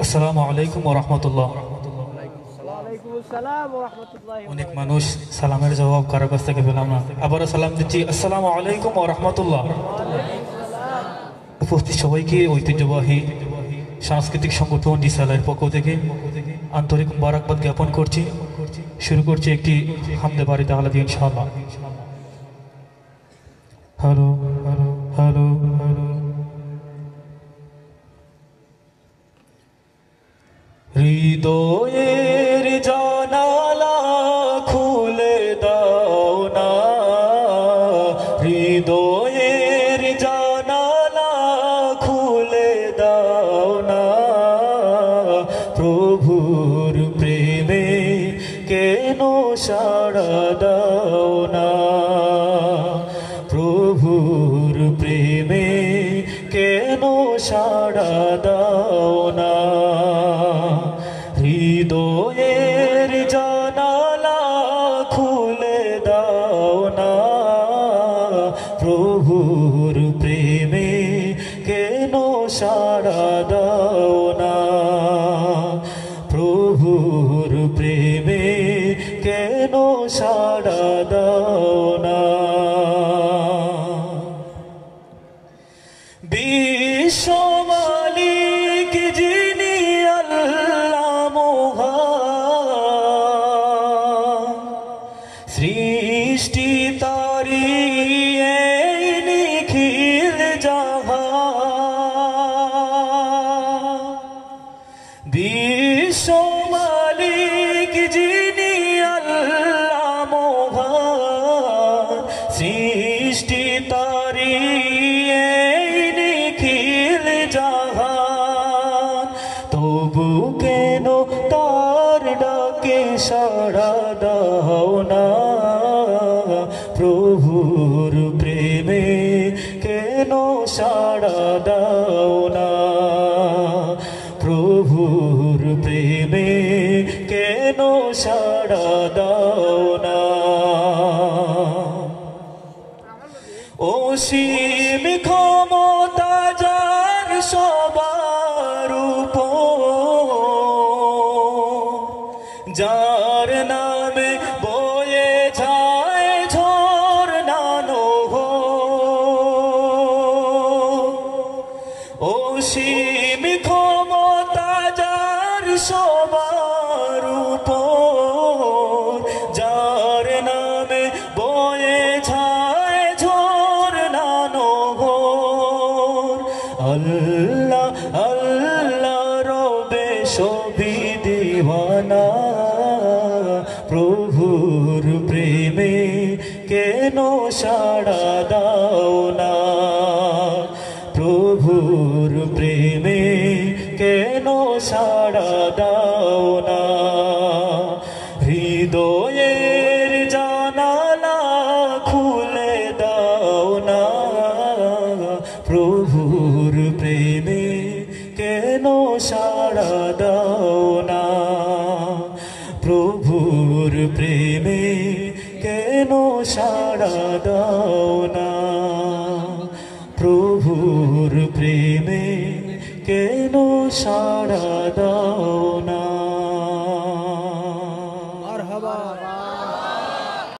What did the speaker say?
আসসালামু আলাইকুম ওয়া রাহমাতুল্লাহ। অনেক মানুষ সালামের জবাব কারো কাছ থেকে পেলাম না, আবারও সালাম দিচ্ছি। আসসালামু আলাইকুম ওয়া রাহমাতুল্লাহ। উপস্থিত সবাইকে ঐতিহ্যবাহী সাংস্কৃতিক সংগঠন রিসালার পক্ষ থেকে আন্তরিক মোবারকবাদ জ্ঞাপন করছি। শুরু করছি একটি হামদে বাড়ি তাহলে দিয়ে ইনশাআল্লাহ। Hello hello hello hello. হৃদয়ের জানালা খুলে দাও না, হৃদয়ের জানালা খুলে দাও না, প্রভুর প্রেমে কেন সাড়া দাও না, প্রভুর প্রেমে কেন সাড়া দাও না, হৃদয়ের জানালা খুলে দাও না, প্রভুর প্রেমে কেন সাড়া দাও না, প্রভুর প্রেমে কেন সাড়া দাও না। বিশ্ব মালিক যিনি আল্লাহ মহান, সৃষ্টি তারি এই নিখিল জাহান, বিশ্ব মালিক যিনি আল্লাহ মহান, সৃষ্টি তারি জাহান, তবু কেন তার ডাকে সাড়া দাও না, প্রভুর প্রেমে কেন সাড়া দাও না, প্রভুর প্রেমে কেন সাড়া দাও না। অসীম ক্ষমতা যার সবার উপর, যার নামে বয়ে যায় ঝরনা নহর, অসীম ক্ষমতা যার সবার উপর, যার নামে বয়ে যায় ঝরনা নহর, আল্লাহ আল্লাহ রবে সবই দিওয়ানা, প্রভুর প্রেমে কেন সাড়া দাও না, প্রভুর প্রেমে কেন সাড়া দাও না, হৃদয়ের জানালা খুলে দাও না, প্রভুর প্রেমে কেন সাড়া দাও না, প্রভুর প্রেমে কেন সাড়া দাও না, প্রভুর প্রেমে কেন সাড়া দাও।